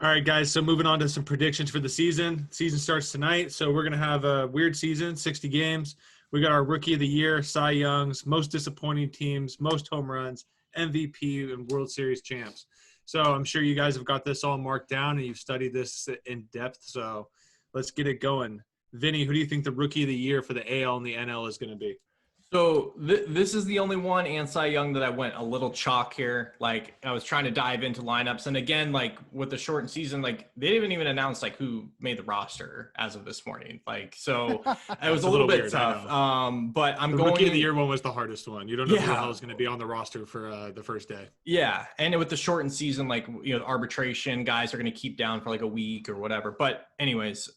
All right, guys. So moving on to some predictions for the season. Season starts tonight, so we're gonna have a weird season, 60 games. We got our Rookie of the Year, Cy Youngs, most disappointing teams, most home runs, MVP, and World Series champs. So I'm sure you guys have got this all marked down and you've studied this in depth. So let's get it going. Vinny, who do you think the Rookie of the Year for the AL and the NL is going to be? So this is the only one and Cy Young that I went a little chalk here. Like I was trying to dive into lineups, and again, like with the shortened season, like they didn't even announce like who made the roster as of this morning. Like so, it was That's a a little little bit weird. I tough. know. But I'm The Rookie of the going. Year one was the hardest one. You don't know who the hell Yeah, is going to be on the roster for the first day. yeah, and with the shortened season, like arbitration guys are going to keep down for like a week or whatever. But anyways,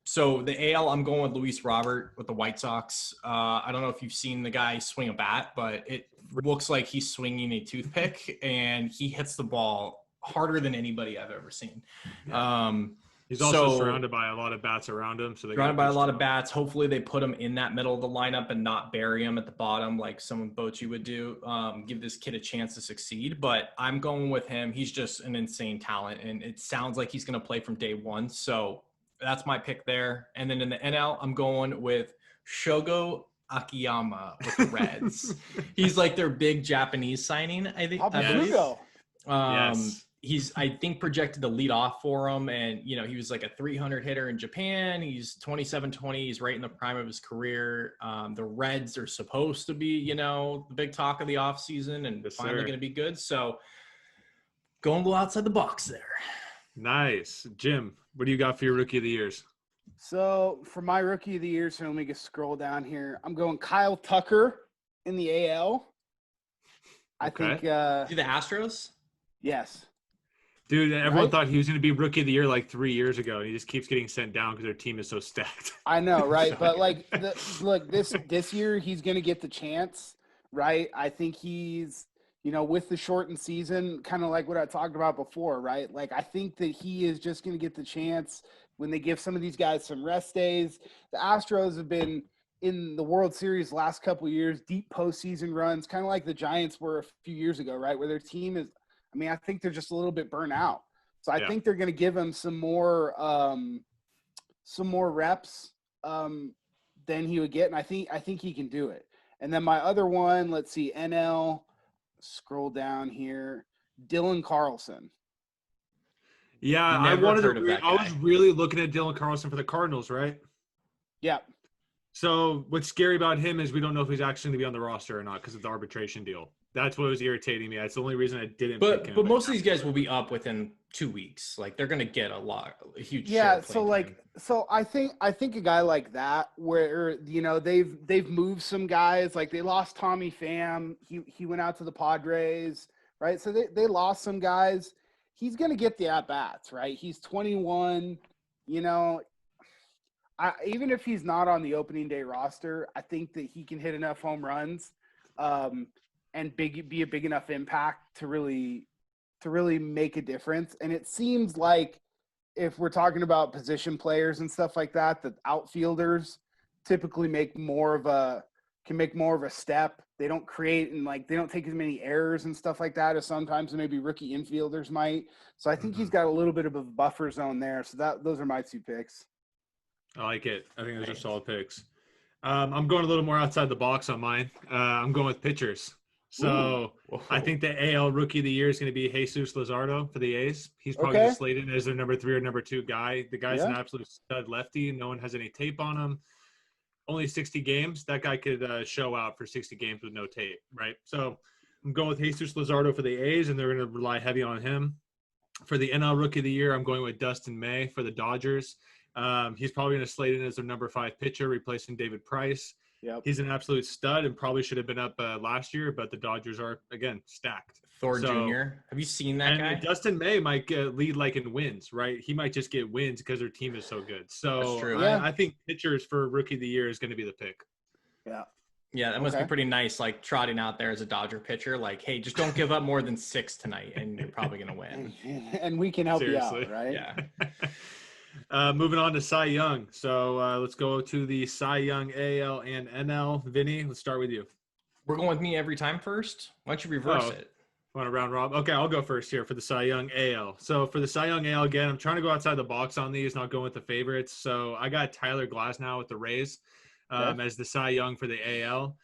so the AL, I'm going with Luis Robert with the White Sox. I don't know if you've seen the guy swing a bat, but it looks like he's swinging a toothpick, and he hits the ball harder than anybody I've ever seen. Yeah. He's also So surrounded by a lot of bats around him, so they got to surrounded by a boost lot him of up. bats. Hopefully, they put him in that middle of the lineup and not bury him at the bottom like some Bochy would do. Give this kid a chance to succeed. But I'm going with him. He's just an insane talent, and it sounds like he's going to play from day one. So that's my pick there. And then in the NL, I'm going with Shogo Akiyama with the Reds. He's like their big Japanese signing, I think. I believe. Papazugo. Yes. He's I think projected to lead off for him, and he was like a 300 hitter in Japan. He's 27-20. He's right in the prime of his career. The Reds are supposed to be the big talk of the offseason and Yes, finally sir. going to be good. So go and go outside the box there. Nice. Jim, what do you got for your Rookie of the Years? So for my Rookie of the Year, so let me just scroll down here. I'm going Kyle Tucker in the AL. I Okay. think, Do the Astros? yes. Dude, everyone Right? thought he was going to be Rookie of the Year like 3 years ago, and he just keeps getting sent down because their team is so stacked. I know, right? So But good. look, this year he's going to get the chance, right? I think he's, with the shortened season, kind of like what I talked about before, right? Like I think that he is just going to get the chance when they give some of these guys some rest days. The Astros have been in the World Series last couple of years, deep postseason runs, kind of like the Giants were a few years ago, right? Where their team is, I think they're just a little bit burnt out. So I Yeah. think they're going to give him some more reps than he would get, and I think he can do it. And then my other one, let's see, NL. Scroll down here, Dylan Carlson. Yeah, I Never wanted heard to. of that I was guy. really looking at Dylan Carlson for the Cardinals, right? Yeah, So what's scary about him is we don't know if he's actually going to be on the roster or not because of the arbitration deal. That's what was irritating me. That's the only reason I didn't pick him. But most of these guys will be up within 2 weeks. Like they're going to get a huge share yeah. of So playing time. I think a guy like that, where they've moved some guys, like they lost Tommy Pham. He went out to the Padres, right? So they lost some guys. He's going to get the at bats, right? He's 21. You know, even if he's not on the opening day roster, I think that he can hit enough home runs, and be a big enough impact to really make a difference. And it seems like if we're talking about position players and stuff like that, that outfielders typically can make more of a step. They don't create and they don't take as many errors and stuff like that as sometimes maybe rookie infielders might. So I think he's got a little bit of a buffer zone there. So those are my two picks. I like it. I think those are solid picks. I'm going a little more outside the box on mine. I'm going with pitchers. So I think the AL Rookie of the Year is going to be Jesus Luzardo for the A's. He's probably Okay. just slated as their number 3 or number 2 guy. The guy's an Yeah. absolute stud lefty. No one has any tape on him. Only 60 games. That guy could show out for 60 games with no tape, right? So I'm going with Jesus Luzardo for the A's, and they're going to rely heavy on him. For the NL Rookie of the Year, I'm going with Dustin May for the Dodgers. He's probably going to slate in as their number 5 pitcher, replacing David Price. Yep. He's an absolute stud and probably should have been up last year, but the Dodgers are, again, stacked. Thor Jr. Have you seen that guy? Dustin May might lead in wins, right? He might just get wins because their team is so good. So That's true. Yeah. I think pitchers for Rookie of the Year is going to be the pick. Yeah. Yeah, that must be Okay. pretty nice, like trotting out there as a Dodger pitcher. Like, hey, just don't give up more than 6 tonight, and you're probably going to win. And we can help Seriously. you out, right? Yeah. Moving on to Cy Young. So let's go to the Cy Young AL and NL. Vinny, let's start with you. We're going with me every time first. Why don't you reverse Oh. it? Want to round rob? Okay, I'll go first here for the Cy Young AL. So for the Cy Young AL, again, I'm trying to go outside the box on these, not going with the favorites. So I got Tyler Glasnow with the Rays as the Cy Young for the AL.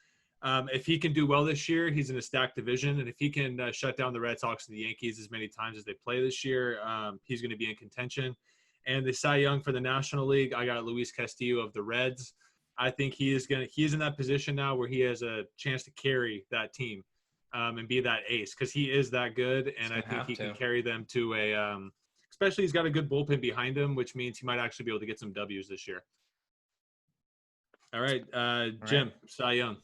If he can do well this year, he's in a stacked division. And if he can shut down the Red Sox and the Yankees as many times as they play this year, he's going to be in contention. And the Cy Young for the National League, I got Luis Castillo of the Reds. I think he's in that position now where he has a chance to carry that team. And be that ace because he is that good, and I think he can carry them to especially he's got a good bullpen behind him, which means he might actually be able to get some W's this year. All right, Jim, Cy Young.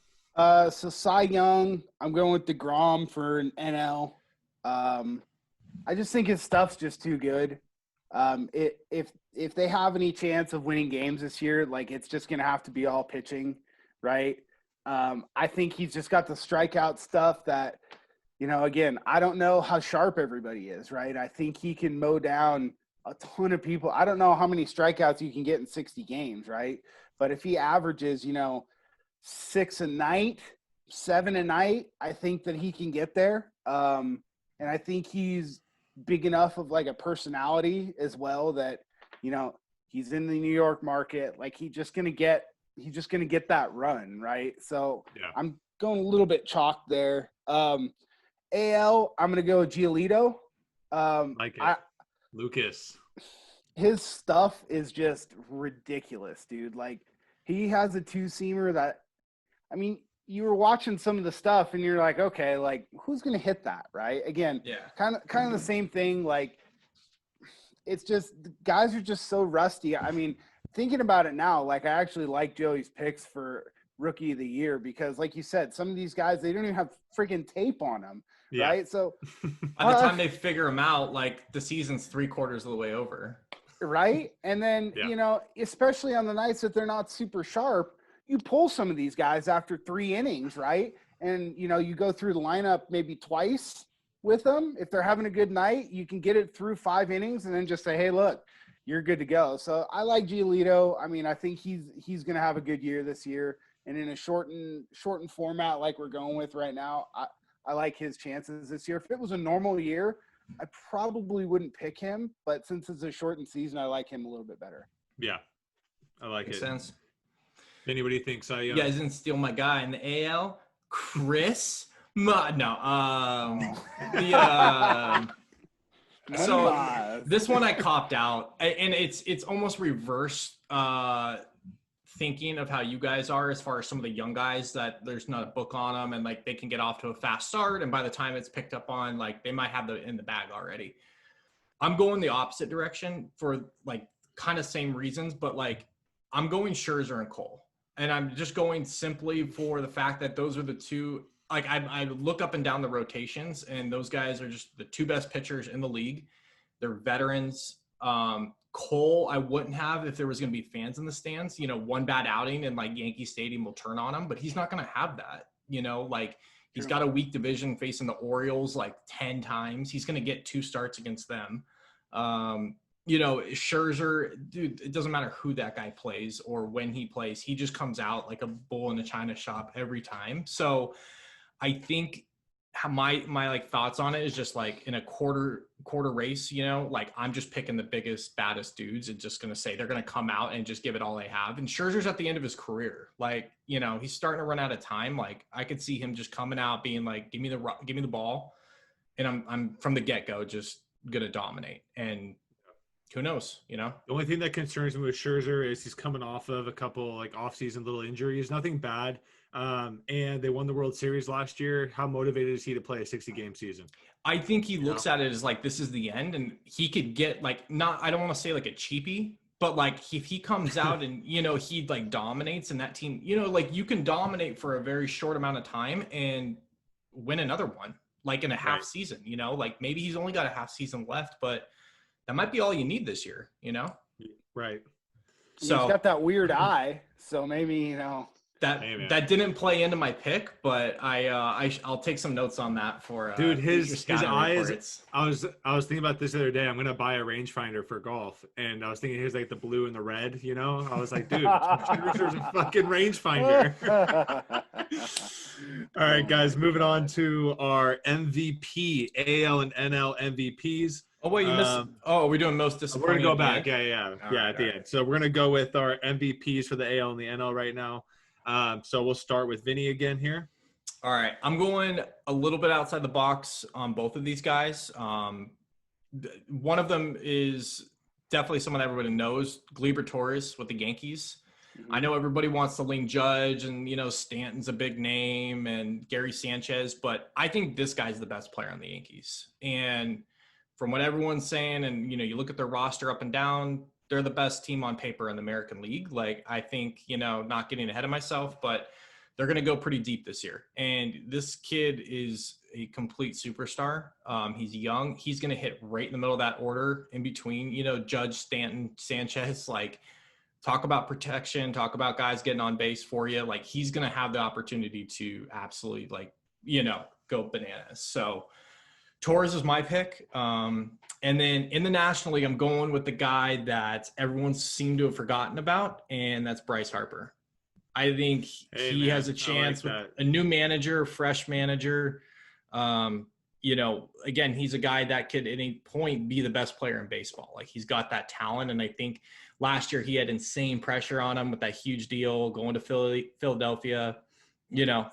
So Cy Young, I'm going with DeGrom for an NL. I just think his stuff's just too good. If they have any chance of winning games this year, like it's just going to have to be all pitching, right? I think he's just got the strikeout stuff that, again, I don't know how sharp everybody is, right? I think he can mow down a ton of people. I don't know how many strikeouts you can get in 60 games, right? But if he averages, 6 a night, 7 a night, I think that he can get there. And I think he's big enough of like a personality as well that, he's in the New York market. Like he's just going to get that run, right? So yeah. I'm going a little bit chalk there. AL, I'm going to go Giolito. Lucas. His stuff is just ridiculous, dude. Like he has a two-seamer that, you were watching some of the stuff and you're like, okay, like who's going to hit that, right? Again, kind of the same thing. Like it's just the guys are just so rusty. Thinking about it now, like I actually like Joey's picks for rookie of the year because like you said, some of these guys, they don't even have freaking tape on them, right? So by the time they figure them out, like the season's 3/4 of the way over. Right. And then, especially on the nights that they're not super sharp, you pull some of these guys after 3 innings, right? And, you go through the lineup maybe twice with them. If they're having a good night, you can get it through 5 innings and then just say, hey, look, you're good to go. So I like Giolito. I think he's going to have a good year this year. And in a shortened format like we're going with right now, I like his chances this year. If it was a normal year, I probably wouldn't pick him. But since it's a shortened season, I like him a little bit better. Yeah, I like Makes it. sense. Anybody think Cy Young? You guys didn't steal my guy in the AL? Chris? So this one I copped out, and it's almost reverse thinking of how you guys are as far as some of the young guys that there's not a book on them and like they can get off to a fast start, and by the time it's picked up on, like they might have in the bag already. I'm going the opposite direction for like kind of same reasons, but like I'm going Scherzer and Cole, and I'm just going simply for the fact that those are the two. Like I look up and down the rotations, and those guys are just the 2 best pitchers in the league. They're veterans. Cole, I wouldn't have if there was going to be fans in the stands. One bad outing and like Yankee Stadium will turn on him, but he's not going to have that. Like he's got a weak division facing the Orioles like 10 times. He's going to get 2 starts against them. Scherzer, dude, it doesn't matter who that guy plays or when he plays. He just comes out like a bull in a china shop every time. So I think my like thoughts on it is just like in a quarter race, like I'm just picking the biggest, baddest dudes and just going to say they're going to come out and just give it all they have. And Scherzer's at the end of his career. Like, he's starting to run out of time. Like I could see him just coming out being like, give me the ball. And I'm from the get-go just going to dominate. And who knows, The only thing that concerns me with Scherzer is he's coming off of a couple like off-season little injuries, nothing bad. And they won the World Series last year. How motivated is he to play a 60-game season? I think he looks at it as like, this is the end, and he could get like, I don't want to say like a cheapie, but like if he comes out and, he like dominates and that team, like you can dominate for a very short amount of time and win another one, like in a half season, like maybe he's only got a half season left, but that might be all you need this year, Right. So he's got that weird eye. So maybe, that didn't play into my pick, but I'll take some notes on that for dude. His eyes. I was thinking about this the other day. I'm gonna buy a rangefinder for golf, and I was thinking here's like the blue and the red. I was like, dude, Scherzer's a fucking rangefinder. All right, Oh guys, my moving on God. to our MVP, AL and NL MVPs. Oh wait, you missed. Oh, are we doing most We're going to disappointing go at the back. end? All Yeah, right, at all the right. end. So we're going to go with our MVPs for the AL and the NL right now. So we'll start with Vinny again here. All right, I'm going a little bit outside the box on both of these guys. One of them is definitely someone that everybody knows, Gleyber Torres with the Yankees. I know everybody wants to lean Judge, and Stanton's a big name, and Gary Sanchez, but I think this guy's the best player on the Yankees. And from what everyone's saying, and you look at their roster up and down, they're the best team on paper in the American League. Like, I think, not getting ahead of myself, but they're going to go pretty deep this year. And this kid is a complete superstar. He's young. He's going to hit right in the middle of that order in between, Judge, Stanton, Sanchez. Like, talk about protection, talk about guys getting on base for you. Like, he's going to have the opportunity to absolutely, go bananas. So Torres is my pick. And then in the National League, I'm going with the guy that everyone seemed to have forgotten about, and that's Bryce Harper. I think he has a chance with a new manager, fresh manager. Again, he's a guy that could at any point be the best player in baseball. Like, he's got that talent. And I think last year he had insane pressure on him with that huge deal going to Philadelphia.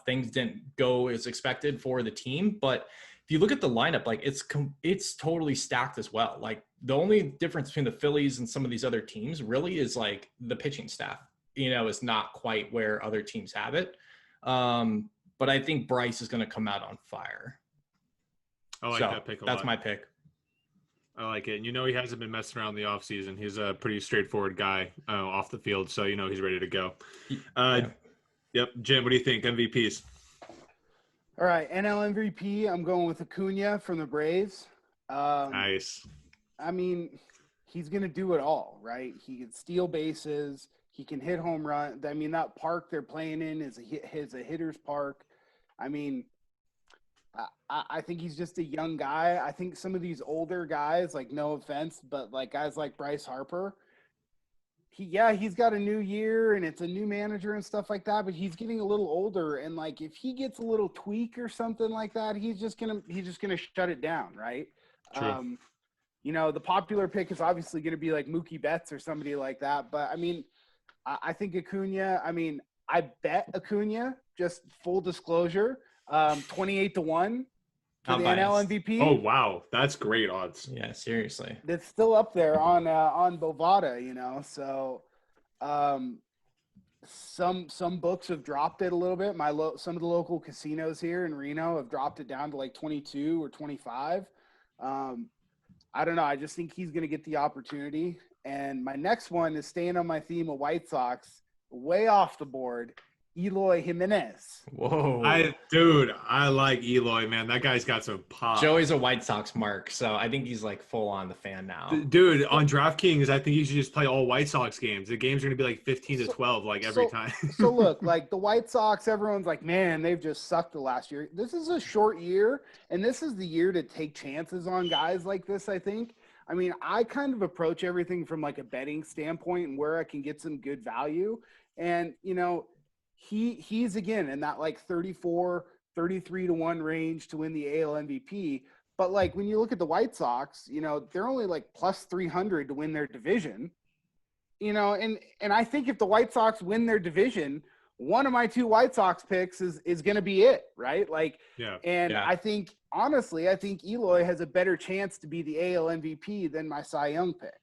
Things didn't go as expected for the team. But if you look at the lineup, like, it's totally stacked as well. Like, the only difference between the Phillies and some of these other teams really is like the pitching staff. Is not quite where other teams have it. But I think Bryce is going to come out on fire. I like that pick a lot. That's my pick. I like it. And he hasn't been messing around in the offseason. He's a pretty straightforward guy off the field. So, he's ready to go. Yep. Jim, what do you think? MVPs? All right, NL MVP, I'm going with Acuna from the Braves. Nice. I mean, he's going to do it all, right? He can steal bases. He can hit home run. I mean, that park they're playing in is a hitter's park. I mean, I think he's just a young guy. I think some of these older guys, like, no offense, but like guys like Bryce Harper, he's got a new year and it's a new manager and stuff like that, but he's getting a little older. And like, if he gets a little tweak or something like that, he's just gonna shut it down, right? True. The popular pick is obviously going to be like Mookie Betts or somebody like that. But I mean, I think Acuna, I bet Acuna, just full disclosure, 28-1 for the NL MVP. Oh, wow. That's great odds. Yeah, seriously. That's still up there on Bovada, So some books have dropped it a little bit. Some of the local casinos here in Reno have dropped it down to like 22 or 25. I don't know. I just think he's going to get the opportunity. And my next one is staying on my theme of White Sox, way off the board, Eloy Jimenez. Whoa. I like Eloy, man. That guy's got some pop. Joey's a White Sox mark, so I think he's like full on the fan now. Dude, on DraftKings, I think you should just play all White Sox games. The games are going to be like 15-12 every time. So look, like the White Sox, everyone's like, man, they've just sucked the last year. This is a short year, and this is the year to take chances on guys like this, I think. I mean, I kind of approach everything from like a betting standpoint and where I can get some good value. And, he's again in that like 33-1 range to win the AL MVP. But like when you look at the White Sox, they're only like plus 300 to win their division. And I think if the White Sox win their division, one of my two White Sox picks is going to be it, right? Like, yeah. And I think honestly, I think Eloy has a better chance to be the AL MVP than my Cy Young pick,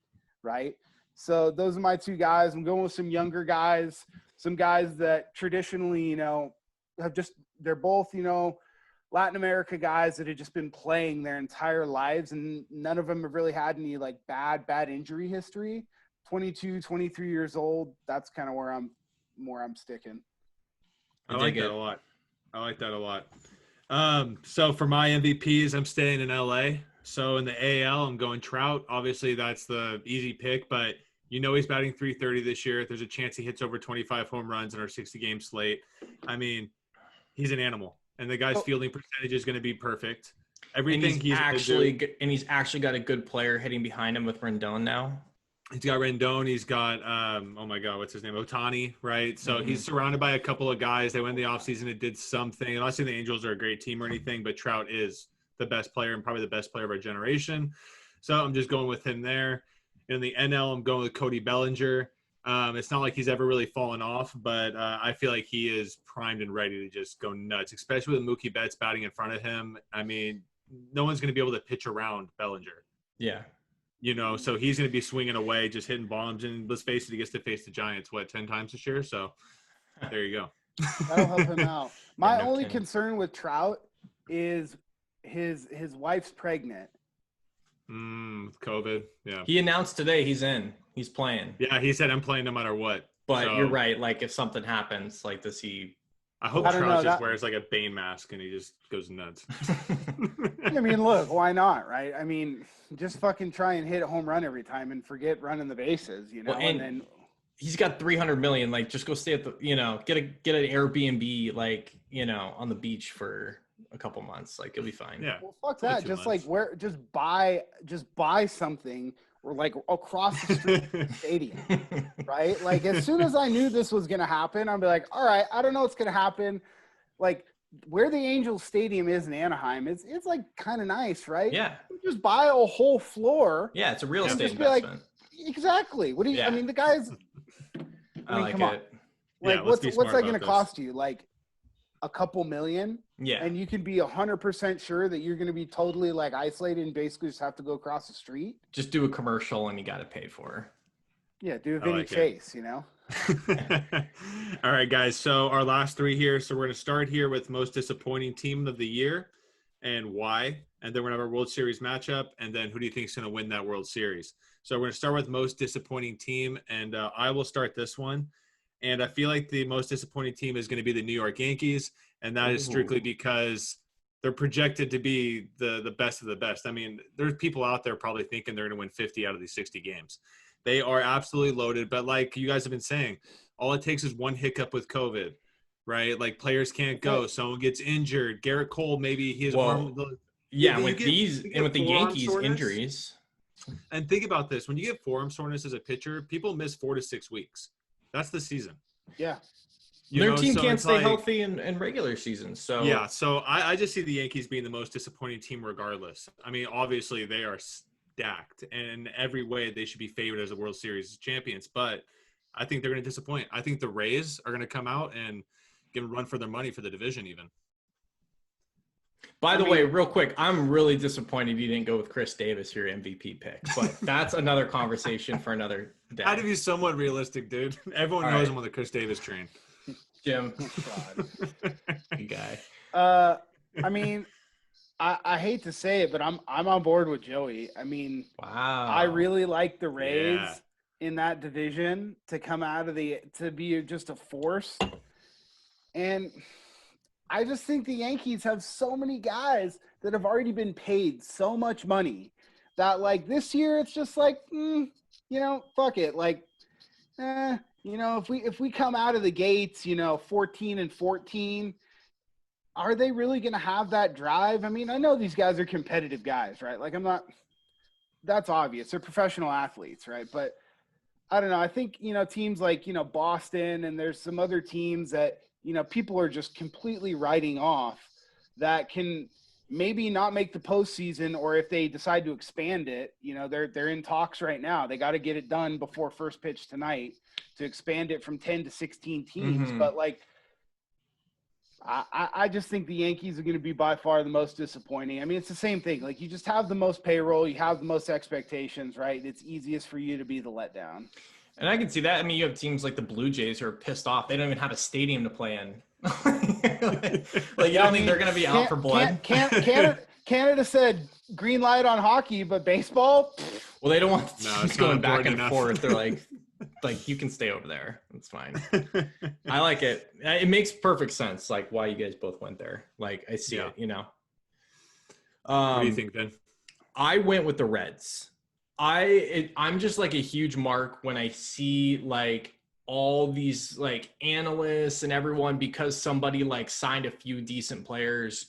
right? So those are my two guys. I'm going with some younger guys. Some guys that traditionally, they're both, Latin America guys that have just been playing their entire lives, and none of them have really had any like bad injury history. 22, 23 years old. That's kind of where I'm sticking. I like that a lot. So for my MVPs, I'm staying in LA. So in the AL, I'm going Trout. Obviously, that's the easy pick, but he's batting .330 this year. There's a chance he hits over 25 home runs in our 60-game slate. I mean, he's an animal, and the guy's fielding percentage is going to be perfect. Everything he's actually got a good player hitting behind him with Rendon now. He's got Rendon. He's got, oh my God, what's his name? Otani, right? So he's surrounded by a couple of guys. They went in the offseason and did something. I'm not saying the Angels are a great team or anything, but Trout is the best player and probably the best player of our generation. So I'm just going with him there. In the NL, I'm going with Cody Bellinger. It's not like he's ever really fallen off, but I feel like he is primed and ready to just go nuts, especially with Mookie Betts batting in front of him. I mean, no one's going to be able to pitch around Bellinger. Yeah. You know, so he's going to be swinging away, just hitting bombs. And let's face it, he gets to face the Giants, 10 times this year? So there you go. That'll help him out. My no only kidding. concern with Trout is his wife's pregnant. COVID. Yeah. He announced today he's in. He's playing. Yeah, he said, I'm playing no matter what. But So, you're right. Like, if something happens, like, does he? I hope I don't Trout know, just that- wears like a Bane mask and he just goes nuts. I mean, look, why not, right? I mean, just fucking try and hit a home run every time and forget running the bases, you know? Well, and then He's got 300 million. Like, just go stay at the, get an Airbnb, like, on the beach for a couple months. Like, it'll be fine. Yeah. well, fuck Only that. 2 Just months. like just buy something or like across the street from the stadium, right? Like as soon as I knew this was gonna happen, I'd be like, all right, I don't know what's gonna happen. Like where the Angels Stadium is in Anaheim, it's like kind of nice, right? Yeah. Just buy a whole floor. Yeah. It's a real And estate just be like, investment. Exactly. What do you? Yeah. I mean, the guys. I mean, like come on. it. Like, Yeah, let's be what's smart that going to about this. cost you? Like a couple million, Yeah. and you can be 100% sure that you're going to be totally like isolated and basically just have to go across the street. Just do a commercial and you got to pay for. Yeah, do a I Vinny like it. Chase, you know. All right, guys. So our last 3 here. So we're going to start here with most disappointing team of the year and why. And then we're going to have our World Series matchup. And then who do you think is going to win that World Series? So we're going to start with most disappointing team. And I will start this one. And I feel like the most disappointing team is going to be the New York Yankees. And that is strictly because they're projected to be the best of the best. I mean, there's people out there probably thinking they're going to win 50 out of these 60 games. They are absolutely loaded. But like you guys have been saying, all it takes is one hiccup with COVID, right? Like players can't go. Someone gets injured. Garrett Cole, maybe his arm. Yeah, You with get- these you and with get the forearm Yankees soreness. injuries. And think about this. When you get forearm soreness as a pitcher, people miss 4 to 6 weeks. That's the season. Yeah. You Their know, team so can't it's stay like- healthy in regular seasons. So Yeah, so I just see the Yankees being the most disappointing team regardless. I mean, obviously they are stacked, and in every way they should be favored as a World Series champions, but I think they're going to disappoint. I think the Rays are going to come out and give a run for their money for the division even. By the way, real quick, I'm really disappointed you didn't go with Chris Davis for your MVP pick, but that's another conversation for another day. How to be somewhat realistic, dude. Everyone All knows right. I'm on the Chris Davis train. Jim, God. good guy. I mean, I hate to say it, but I'm on board with Joey. I mean, Wow. I really like the Rays Yeah. in that division to come out of to be just a force. And I just think the Yankees have so many guys that have already been paid so much money that like this year it's just like, fuck it. Like, if we come out of the gates, 14-14, are they really going to have that drive? I mean, I know these guys are competitive guys, right? Like that's obvious. They're professional athletes, right? But I don't know. I think, teams like, Boston and there's some other teams that, people are just completely writing off that can maybe not make the postseason, or if they decide to expand it, they're in talks right now. They got to get it done before first pitch tonight to expand it from 10 to 16 teams. Mhm. But like, I just think the Yankees are going to be by far the most disappointing. I mean, it's the same thing. Like you just have the most payroll, you have the most expectations, right? It's easiest for you to be the letdown. And I can see that. I mean, you have teams like the Blue Jays who are pissed off. They don't even have a stadium to play in. Like, you don't think they're going to be out for blood? Canada said green light on hockey, but baseball? Well, they don't want the No, teams it's not going back important and enough. forth. They're like, you can stay over there. It's fine. I like it. It makes perfect sense, like why you guys both went there. Like, I see Yeah. it, What do you think, Ben? I went with the Reds. I'm just like a huge mark when I see like all these like analysts and everyone, because somebody like signed a few decent players,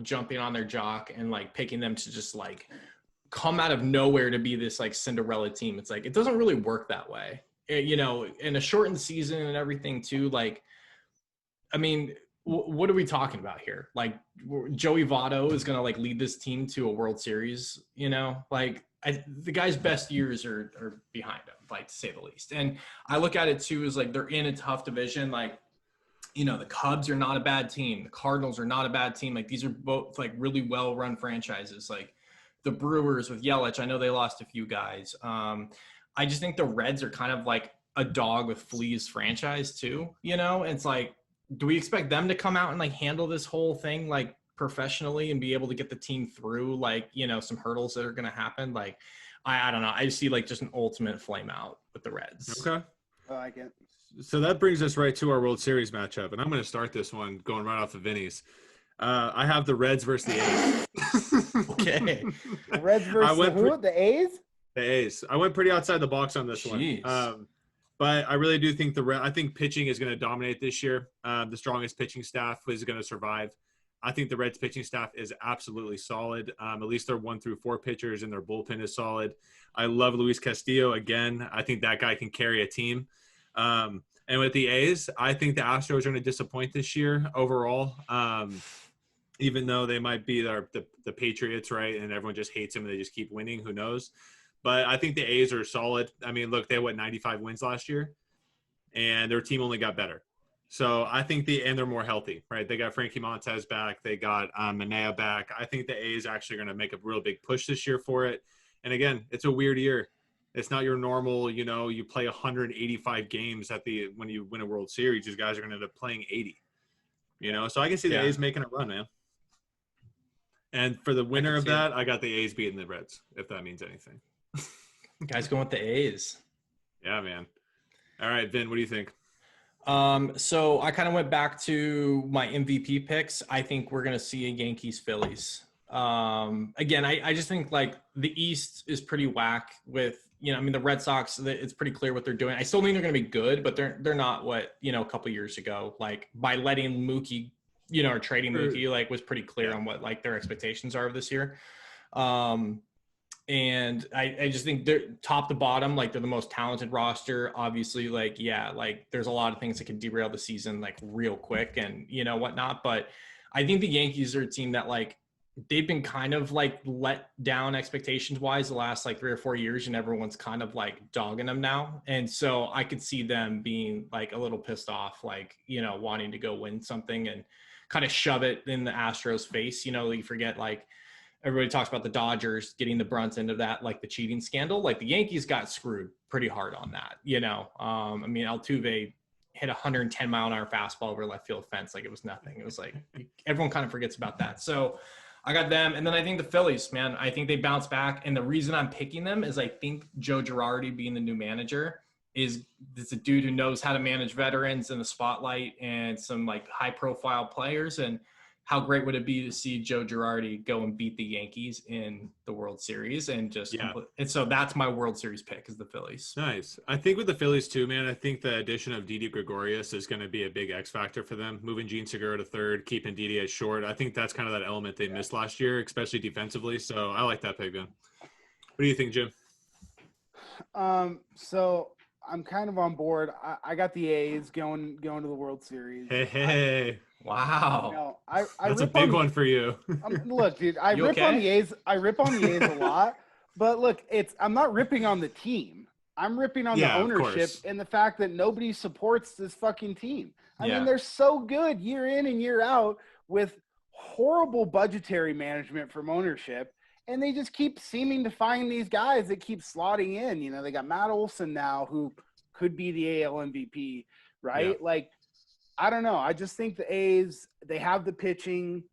jumping on their jock and like picking them to just like come out of nowhere to be this like Cinderella team. It's like, it doesn't really work that way. You know, in a shortened season and everything too. Like, I mean, what are we talking about here? Like, Joey Votto is going to like lead this team to a World Series, you know, like the guy's best years are behind him, like, to say the least. And I look at it too as like, they're in a tough division. Like, you know, the Cubs are not a bad team. The Cardinals are not a bad team. Like, these are both like really well-run franchises. Like the Brewers with Yelich, I know they lost a few guys. I just think the Reds are kind of like a dog with fleas franchise too, you know? And it's like, do we expect them to come out and like handle this whole thing like professionally and be able to get the team through like, you know, some hurdles that are going to happen? Like, I don't know. I see like just an ultimate flame out with the Reds. Okay. I like it. So that brings us right to our World Series matchup, and I'm going to start this one going right off of Vinny's. I have the Reds versus the A's. Okay. The Reds versus who? The A's? The A's. I went pretty outside the box on this one. But I really do think I think pitching is going to dominate this year. The strongest pitching staff is going to survive. I think the Reds pitching staff is absolutely solid. At least their 1 through 4 pitchers and their bullpen is solid. I love Luis Castillo. Again, I think that guy can carry a team. And with the A's, I think the Astros are going to disappoint this year overall. Even though they might be the Patriots, right? And everyone just hates them and they just keep winning. Who knows? But I think the A's are solid. I mean, look, they had 95 wins last year, and their team only got better. So I think and they're more healthy, right? They got Frankie Montez back. They got Manaea back. I think the A's actually going to make a real big push this year for it. And again, it's a weird year. It's not your normal, you know, you play 185 games when you win a World Series. These guys are going to end up playing 80, you know? So I can see the A's making a run, man. And for the winner of that, I got the A's beating the Reds, if that means anything. Guys going with the A's. Yeah, man. All right, Vin, what do you think? So I kind of went back to my MVP picks. I think we're going to see a Yankees-Phillies. Again, I just think like the East is pretty whack with, you know, I mean, the Red Sox, it's pretty clear what they're doing. I still think they're going to be good, but they're not what, you know, a couple years ago, like by letting Mookie, you know, or trading Mookie, like was pretty clear on what like their expectations are of this year. And I just think they're top to bottom, like they're the most talented roster. Obviously, like, yeah, like there's a lot of things that can derail the season like real quick and, you know, whatnot. But I think the Yankees are a team that like they've been kind of like let down expectations wise the last like 3 or 4 years, and everyone's kind of like dogging them now. And so I could see them being like a little pissed off, like, you know, wanting to go win something and kind of shove it in the Astros face. You know, you forget like, everybody talks about the Dodgers getting the brunt end of that, like the cheating scandal. Like the Yankees got screwed pretty hard on that, you know. I mean, Altuve hit 110-mile-an-hour fastball over left field fence like it was nothing. It was like everyone kind of forgets about that. So I got them. And then I think the Phillies, man, I think they bounce back. And the reason I'm picking them is I think Joe Girardi being the new manager is a dude who knows how to manage veterans in the spotlight and some like high-profile players. And how great would it be to see Joe Girardi go and beat the Yankees in the World Series and just and so that's my World Series pick is the Phillies. Nice. I think with the Phillies too, man, I think the addition of Didi Gregorius is going to be a big X factor for them. Moving Gene Segura to third, keeping Didi at short. I think that's kind of that element they missed last year, especially defensively. So I like that pick, man. What do you think, Jim? So I'm kind of on board. I got the A's going to the World Series. Hey. Wow. You know, I that's a big one for you. Look, dude, I rip on the A's. I rip on the A's a lot, but look, I'm not ripping on the team. I'm ripping on the ownership and the fact that nobody supports this fucking team. I mean, they're so good year in and year out with horrible budgetary management from ownership, and they just keep seeming to find these guys that keep slotting in. You know, they got Matt Olson now, who could be the AL MVP, right? Yeah. Like, I don't know. I just think the A's, they have the pitching,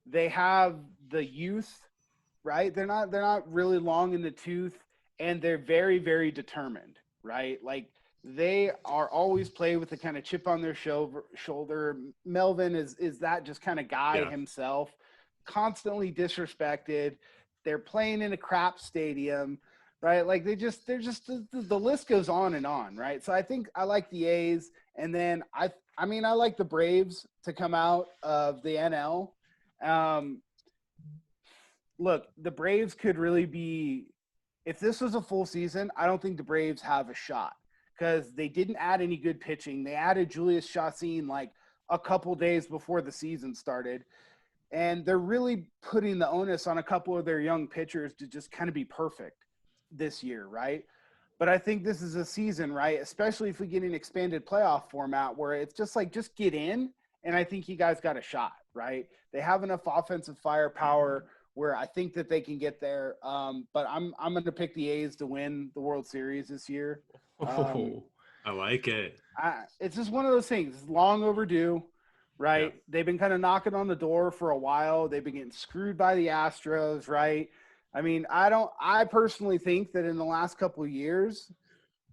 they have the youth, right? They're not really long in the tooth, and they're very, very determined, right? Like they are always play with a kind of chip on their shoulder. Melvin is that just kind of guy himself, constantly disrespected. They're playing in a crap stadium, right? Like they're just the list goes on and on, right? So I think I like the A's, and then I mean, I like the Braves to come out of the NL. look, the Braves could really be – if this was a full season, I don't think the Braves have a shot because they didn't add any good pitching. They added Julius Chassin like a couple days before the season started. And they're really putting the onus on a couple of their young pitchers to just kind of be perfect this year, right? But I think this is a season, right? Especially if we get an expanded playoff format where it's just like, just get in. And I think you guys got a shot, right? They have enough offensive firepower where I think that they can get there. But I'm going to pick the A's to win the World Series this year. I like it. It's just one of those things. It's long overdue, right? Yeah. They've been kind of knocking on the door for a while. They've been getting screwed by the Astros, right? I mean, I personally think that in the last couple of years,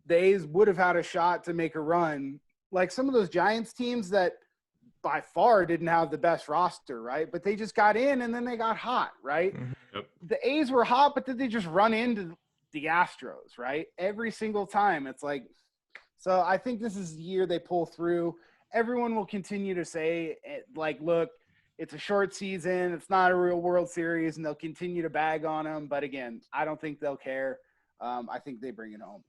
the A's would have had a shot to make a run. Like some of those Giants teams that by far didn't have the best roster, right? But they just got in and then they got hot, right? Yep. The A's were hot, but then they just run into the Astros, right? Every single time. It's like, so I think this is the year they pull through. Everyone will continue to say, like, look, it's a short season. It's not a real World Series, and they'll continue to bag on them. But again, I don't think they'll care. I think they bring it home.